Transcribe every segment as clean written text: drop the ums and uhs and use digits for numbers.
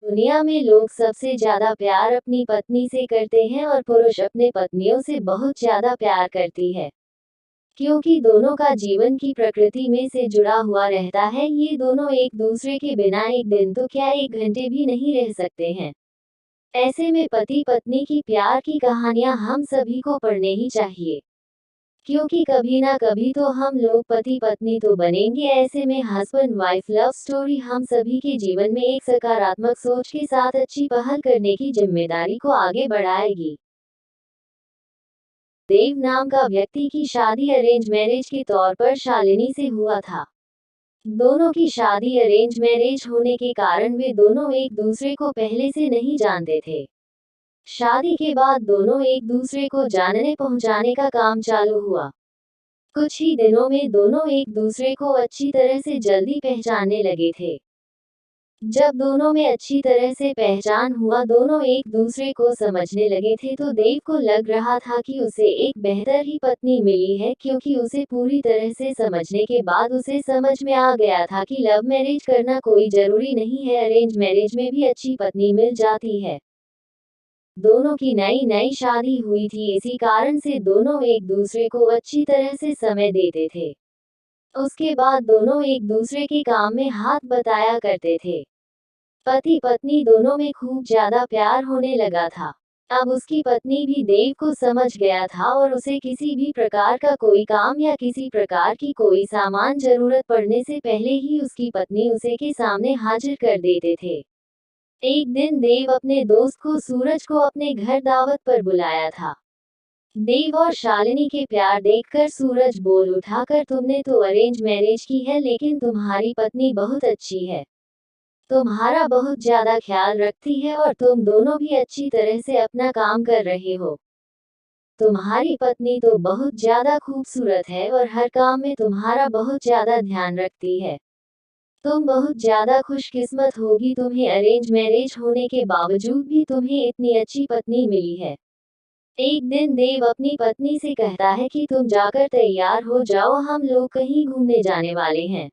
दुनिया में लोग सबसे ज्यादा प्यार अपनी पत्नी से करते हैं और पुरुष अपने पत्नियों से बहुत ज्यादा प्यार करती है। क्योंकि दोनों का जीवन की प्रकृति में से जुड़ा हुआ रहता है, ये दोनों एक दूसरे के बिना एक दिन तो क्या एक घंटे भी नहीं रह सकते हैं। ऐसे में पति पत्नी की प्यार की कहानियां हम सभी को पढ़ने ही चाहिए। क्योंकि कभी ना कभी तो हम लोग पति पत्नी तो बनेंगे। ऐसे में हस्बैंड वाइफ लव स्टोरी हम सभी के जीवन में एक सकारात्मक सोच के साथ अच्छी पहल करने की जिम्मेदारी को आगे बढ़ाएगी। देव नाम का व्यक्ति की शादी अरेंज मैरिज के तौर पर शालिनी से हुआ था। दोनों की शादी अरेंज मैरिज होने के कारण वे दोनों एक दूसरे को पहले से नहीं जानते थे। शादी के बाद दोनों एक दूसरे को जानने पहुंचाने का काम चालू हुआ। कुछ ही दिनों में दोनों एक दूसरे को अच्छी तरह से जल्दी पहचानने लगे थे। जब दोनों में अच्छी तरह से पहचान हुआ, दोनों एक दूसरे को समझने लगे थे, तो देव को लग रहा था कि उसे एक बेहतर ही पत्नी मिली है, क्योंकि उसे पूरी तरह से समझने के बाद उसे समझ में आ गया था कि लव मैरिज करना कोई जरूरी नहीं है, अरेंज मैरिज में भी अच्छी पत्नी मिल जाती है। दोनों की नई नई शादी हुई थी, इसी कारण से दोनों एक दूसरे को अच्छी तरह से समय देते थे। उसके बाद दोनों एक दूसरे के काम में हाथ बटाया करते थे। पति पत्नी दोनों में खूब ज्यादा प्यार होने लगा था। अब उसकी पत्नी भी देव को समझ गया था और उसे किसी भी प्रकार का कोई काम या किसी प्रकार की कोई सामान जरूरत पड़ने से पहले ही उसकी पत्नी उसे के सामने हाजिर कर देते थे। एक दिन देव अपने दोस्त को सूरज को अपने घर दावत पर बुलाया था। देव और शालिनी के प्यार देखकर सूरज बोल उठा, कर तुमने तो अरेंज मैरिज की है, लेकिन तुम्हारी पत्नी बहुत अच्छी है, तुम्हारा बहुत ज्यादा ख्याल रखती है और तुम दोनों भी अच्छी तरह से अपना काम कर रहे हो। तुम्हारी पत्नी तो बहुत ज्यादा खूबसूरत है और हर काम में तुम्हारा बहुत ज्यादा ध्यान रखती है। तुम बहुत ज्यादा खुशकिस्मत होगी, तुम्हें अरेंज मैरिज होने के बावजूद भी तुम्हें इतनी अच्छी पत्नी मिली है। एक दिन देव अपनी पत्नी से कहता है कि तुम जाकर तैयार हो जाओ, हम लोग कहीं घूमने जाने वाले हैं।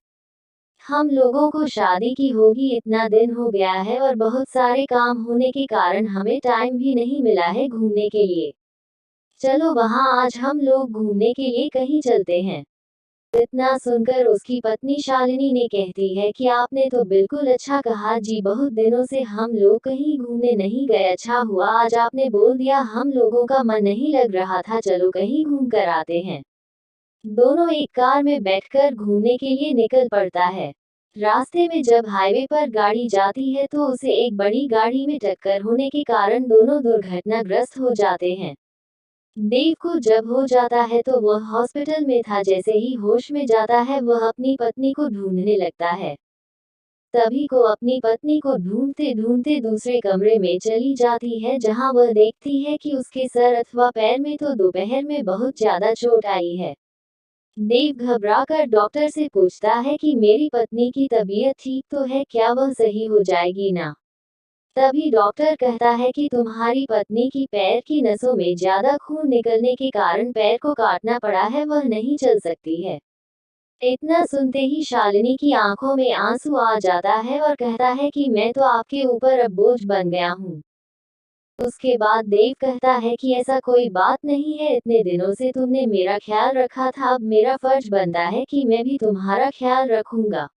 हम लोगों को शादी की होगी इतना दिन हो गया है और बहुत सारे काम होने के कारण हमें टाइम भी नहीं मिला है घूमने के लिए। चलो वहाँ आज हम लोग घूमने के लिए कहीं चलते हैं। इतना सुनकर उसकी पत्नी शालिनी ने कहती है कि आपने तो बिल्कुल अच्छा कहा जी, बहुत दिनों से हम लोग कहीं घूमने नहीं गए, अच्छा हुआ आज आपने बोल दिया, हम लोगों का मन नहीं लग रहा था, चलो कहीं घूम कर आते हैं। दोनों एक कार में बैठकर घूमने के लिए निकल पड़ता है। रास्ते में जब हाईवे पर गाड़ी जाती है तो उसे एक बड़ी गाड़ी में टक्कर होने के कारण दोनों दुर्घटनाग्रस्त हो जाते हैं। देव को जब हो जाता है तो वह हॉस्पिटल में था, जैसे ही होश में जाता है वह अपनी पत्नी को ढूंढने लगता है। तभी को अपनी पत्नी को ढूंढते ढूंढते दूसरे कमरे में चली जाती है, जहां वह देखती है कि उसके सर अथवा पैर में तो दोपहर में बहुत ज्यादा चोट आई है। देव घबराकर डॉक्टर से पूछता है कि मेरी पत्नी की तबीयत ठीक तो है, क्या वह सही हो जाएगी ना? तभी डॉक्टर कहता है कि तुम्हारी पत्नी की पैर की नसों में ज्यादा खून निकलने के कारण पैर को काटना पड़ा है, वह नहीं चल सकती है। इतना सुनते ही शालिनी की आंखों में आंसू आ जाता है और कहता है कि मैं तो आपके ऊपर अब बोझ बन गया हूँ। उसके बाद देव कहता है कि ऐसा कोई बात नहीं है, इतने दिनों से तुमने मेरा ख्याल रखा था, अब मेरा फर्ज बनता है कि मैं भी तुम्हारा ख्याल रखूंगा।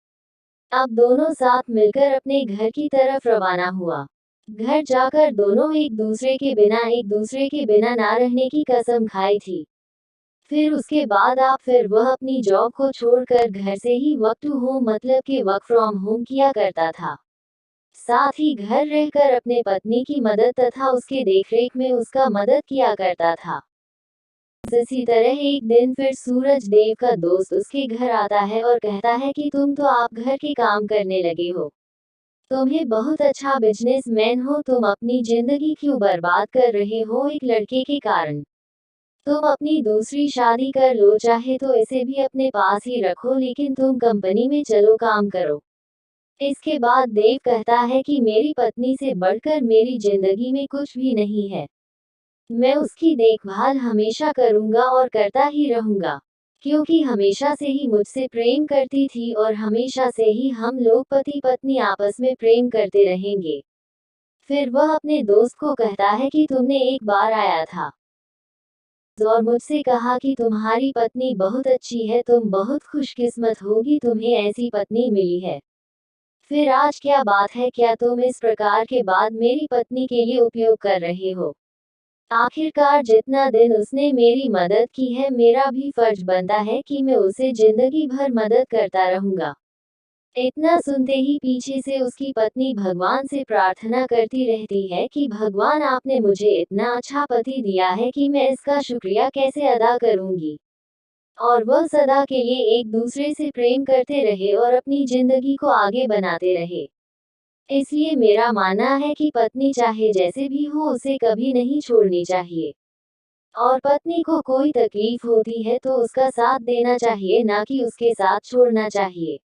अब दोनों साथ मिलकर अपने घर की तरफ रवाना हुआ। घर जाकर दोनों एक दूसरे के बिना ना रहने की कसम खाई थी। फिर उसके बाद फिर वह अपनी जॉब को छोड़कर घर से ही वर्क टू होम मतलब के वर्क फ्रॉम होम किया करता था। साथ ही घर रहकर अपने पत्नी की मदद तथा उसके देखरेख में उसका मदद किया करता था। इसी तरह एक दिन फिर सूरज देव का दोस्त उसके घर आता है और कहता है कि तुम तो आप घर के काम करने लगे हो, तुम्हें बहुत अच्छा बिजनेसमैन हो, तुम अपनी जिंदगी क्यों बर्बाद कर रहे हो एक लड़के के कारण? तुम अपनी दूसरी शादी कर लो, चाहे तो इसे भी अपने पास ही रखो, लेकिन तुम कंपनी में चलो काम करो। इसके बाद देव कहता है कि मेरी पत्नी से बढ़कर मेरी जिंदगी में कुछ भी नहीं है। मैं उसकी देखभाल हमेशा करूंगा और करता ही रहूंगा, क्योंकि हमेशा से ही मुझसे प्रेम करती थी और हमेशा से ही हम लोग पति पत्नी आपस में प्रेम करते रहेंगे। फिर वह अपने दोस्त को कहता है कि तुमने एक बार आया था और मुझसे कहा कि तुम्हारी पत्नी बहुत अच्छी है, तुम बहुत खुशकिस्मत होगी, तुम्हें ऐसी पत्नी मिली है। फिर आज क्या बात है, क्या तुम इस प्रकार के बाद मेरी पत्नी के लिए उपयोग कर रहे हो? आखिरकार जितना दिन उसने मेरी मदद की है, मेरा भी फर्ज बनता है कि मैं उसे जिंदगी भर मदद करता रहूंगा। इतना सुनते ही पीछे से उसकी पत्नी भगवान से प्रार्थना करती रहती है कि भगवान, आपने मुझे इतना अच्छा पति दिया है कि मैं इसका शुक्रिया कैसे अदा करूंगी। और वह सदा के लिए एक दूसरे से प्रेम करते रहे और अपनी जिंदगी को आगे बनाते रहे। इसलिए मेरा मानना है कि पत्नी चाहे जैसे भी हो, उसे कभी नहीं छोड़नी चाहिए। और पत्नी को कोई तकलीफ होती है तो उसका साथ देना चाहिए, ना कि उसके साथ छोड़ना चाहिए।